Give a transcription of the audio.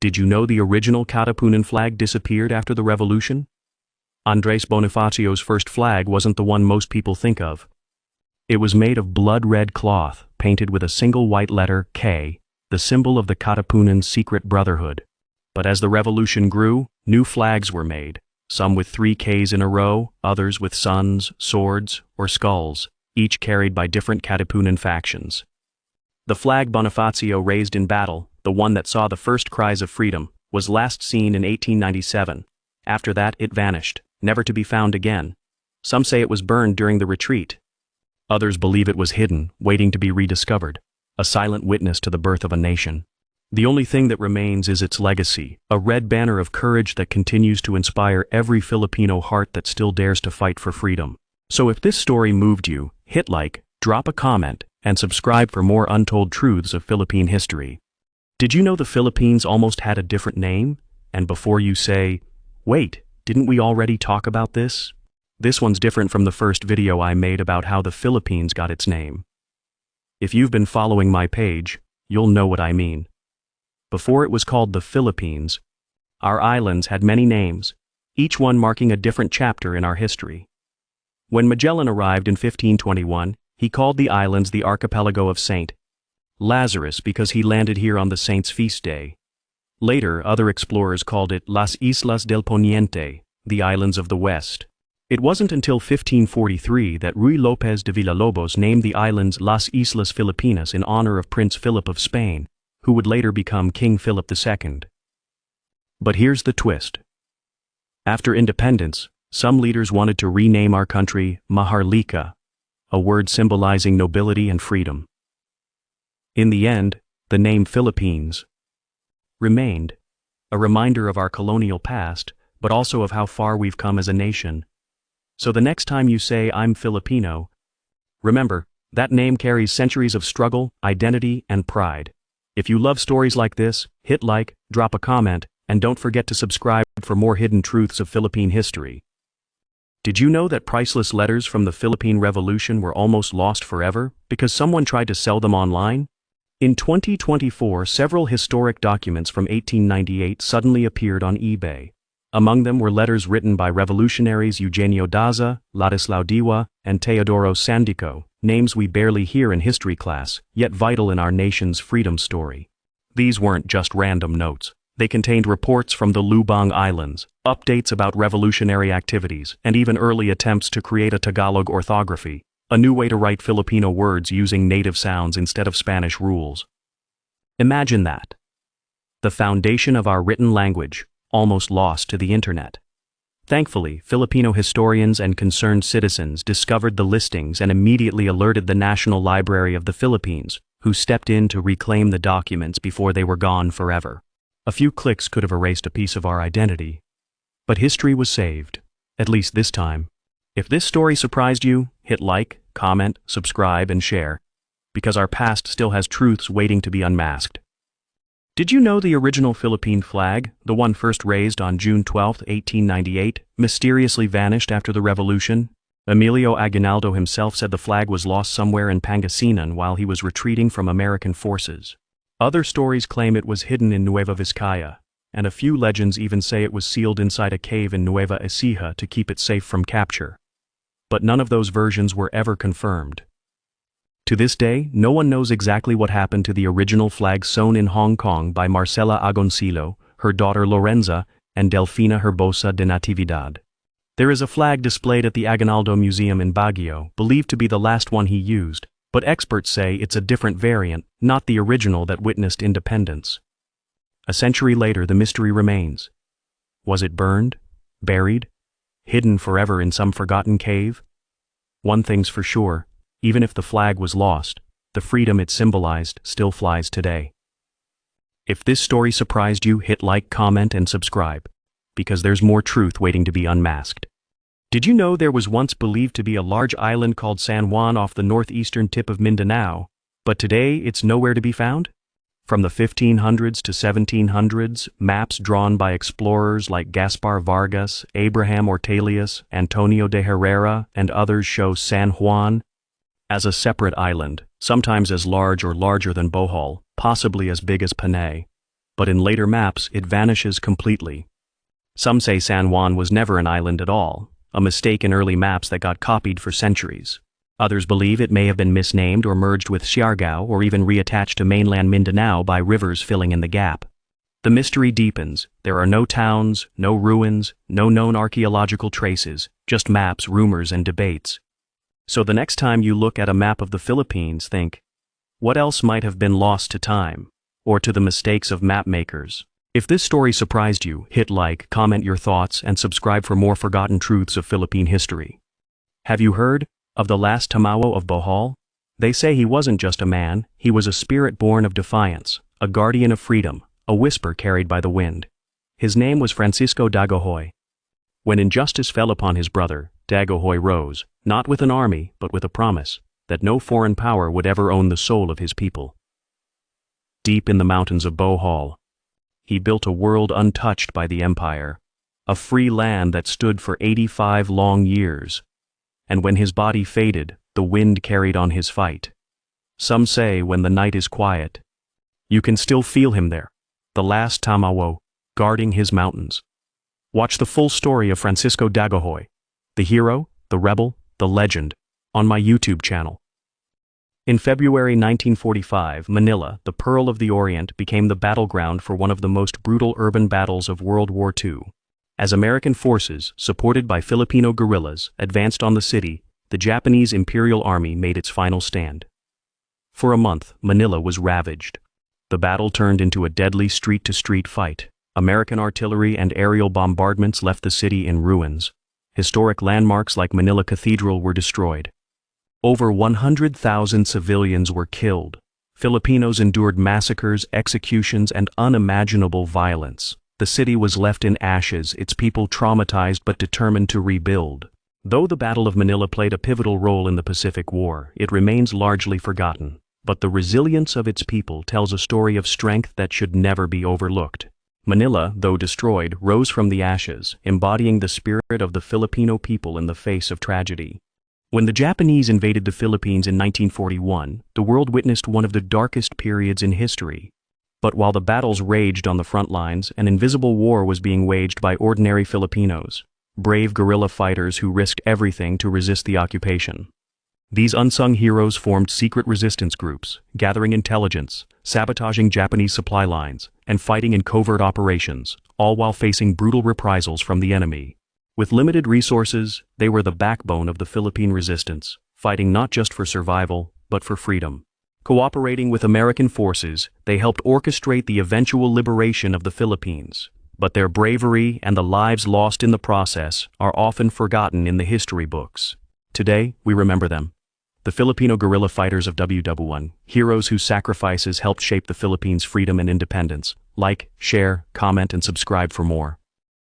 Did you know the original Katipunan flag disappeared after the revolution? Andres Bonifacio's first flag wasn't the one most people think of. It was made of blood-red cloth, painted with a single white letter, K, the symbol of the Katipunan secret brotherhood. But as the revolution grew, new flags were made, some with 3 Ks in a row, others with suns, swords, or skulls, each carried by different Katipunan factions. The flag Bonifacio raised in battle, the one that saw the first cries of freedom, was last seen in 1897. After that, it vanished, never to be found again. Some say it was burned during the retreat. Others believe it was hidden, waiting to be rediscovered, a silent witness to the birth of a nation. The only thing that remains is its legacy, a red banner of courage that continues to inspire every Filipino heart that still dares to fight for freedom. So if this story moved you, hit like, drop a comment, and subscribe for more untold truths of Philippine history. Did you know the Philippines almost had a different name? And before you say, wait, didn't we already talk about this? This one's different from the first video I made about how the Philippines got its name. If you've been following my page, you'll know what I mean. Before it was called the Philippines, our islands had many names, each one marking a different chapter in our history. When Magellan arrived in 1521, he called the islands the archipelago of St. Lazarus because he landed here on the saint's feast day. Later, other explorers called it Las Islas del Poniente, the islands of the West. It wasn't until 1543 that Ruy López de Villalobos named the islands Las Islas Filipinas in honor of Prince Philip of Spain, who would later become King Philip II. But here's the twist. After independence, some leaders wanted to rename our country Maharlika, a word symbolizing nobility and freedom. In the end, the name Philippines remained, a reminder of our colonial past, but also of how far we've come as a nation. So the next time you say, I'm Filipino, remember, that name carries centuries of struggle, identity, and pride. If you love stories like this, hit like, drop a comment, and don't forget to subscribe for more hidden truths of Philippine history. Did you know that priceless letters from the Philippine Revolution were almost lost forever because someone tried to sell them online? In 2024, several historic documents from 1898 suddenly appeared on eBay. Among them were letters written by revolutionaries Eugenio Daza, Ladislao Diwa, and Teodoro Sandico, names we barely hear in history class, yet vital in our nation's freedom story. These weren't just random notes. They contained reports from the Lubang Islands, updates about revolutionary activities, and even early attempts to create a Tagalog orthography, a new way to write Filipino words using native sounds instead of Spanish rules. Imagine that. The foundation of our written language, almost lost to the internet. Thankfully, Filipino historians and concerned citizens discovered the listings and immediately alerted the National Library of the Philippines, who stepped in to reclaim the documents before they were gone forever. A few clicks could have erased a piece of our identity. But history was saved, at least this time. If this story surprised you, hit like, comment, subscribe, and share, because our past still has truths waiting to be unmasked. Did you know the original Philippine flag, the one first raised on June 12, 1898, mysteriously vanished after the revolution? Emilio Aguinaldo himself said the flag was lost somewhere in Pangasinan while he was retreating from American forces. Other stories claim it was hidden in Nueva Vizcaya, and a few legends even say it was sealed inside a cave in Nueva Ecija to keep it safe from capture. But none of those versions were ever confirmed. To this day, no one knows exactly what happened to the original flag sewn in Hong Kong by Marcela Agoncillo, her daughter Lorenza, and Delfina Herbosa de Natividad. There is a flag displayed at the Aguinaldo Museum in Baguio, believed to be the last one he used, but experts say it's a different variant, not the original that witnessed independence. A century later, the mystery remains. Was it burned, buried, hidden forever in some forgotten cave? One thing's for sure. Even if the flag was lost, the freedom it symbolized still flies today. If this story surprised you, hit like, comment, and subscribe, because there's more truth waiting to be unmasked. Did you know there was once believed to be a large island called San Juan off the northeastern tip of Mindanao, but today it's nowhere to be found? From the 1500s to 1700s, maps drawn by explorers like Gaspar Vargas, Abraham Ortelius, Antonio de Herrera, and others show San Juan as a separate island, sometimes as large or larger than Bohol, possibly as big as Panay. but in later maps it vanishes completely. Some say San Juan was never an island at all, a mistake in early maps that got copied for centuries. Others believe it may have been misnamed or merged with Siargao or even reattached to mainland Mindanao by rivers filling in the gap. The mystery deepens. There are no towns, no ruins, no known archaeological traces, just maps, rumors, and debates. So the next time you look at a map of the Philippines, think, what else might have been lost to time, or to the mistakes of map makers? If this story surprised you, hit like, comment your thoughts, and subscribe for more forgotten truths of Philippine history. Have you heard of the last Tamawo of Bohol? They say he wasn't just a man, he was a spirit born of defiance, a guardian of freedom, a whisper carried by the wind. His name was Francisco Dagohoy. When injustice fell upon his brother, Dagohoy rose, not with an army, but with a promise, that no foreign power would ever own the soul of his people. Deep in the mountains of Bohol, he built a world untouched by the empire, a free land that stood for 85 long years. And when his body faded, the wind carried on his fight. Some say when the night is quiet, you can still feel him there, the last Tamawo, guarding his mountains. Watch the full story of Francisco Dagohoy, the hero, the rebel, the legend, on my YouTube channel. In February 1945, Manila, the Pearl of the Orient, became the battleground for one of the most brutal urban battles of World War II. As American forces, supported by Filipino guerrillas, advanced on the city, the Japanese Imperial Army made its final stand. For a month, Manila was ravaged. The battle turned into a deadly street-to-street fight. American artillery and aerial bombardments left the city in ruins. Historic landmarks like Manila Cathedral were destroyed. Over 100,000 civilians were killed. Filipinos endured massacres, executions, and unimaginable violence. The city was left in ashes, its people traumatized but determined to rebuild. Though the Battle of Manila played a pivotal role in the Pacific War, it remains largely forgotten. But the resilience of its people tells a story of strength that should never be overlooked. Manila, though destroyed, rose from the ashes, embodying the spirit of the Filipino people in the face of tragedy. When the Japanese invaded the Philippines in 1941, the world witnessed one of the darkest periods in history. But while the battles raged on the front lines, an invisible war was being waged by ordinary Filipinos, brave guerrilla fighters who risked everything to resist the occupation. These unsung heroes formed secret resistance groups, gathering intelligence, sabotaging Japanese supply lines, and fighting in covert operations, all while facing brutal reprisals from the enemy. With limited resources, they were the backbone of the Philippine resistance, fighting not just for survival, but for freedom. Cooperating with American forces, they helped orchestrate the eventual liberation of the Philippines. But their bravery and the lives lost in the process are often forgotten in the history books. Today, we remember them. The Filipino guerrilla fighters of WW1, heroes whose sacrifices helped shape the Philippines' freedom and independence. Like, share, comment, and subscribe for more.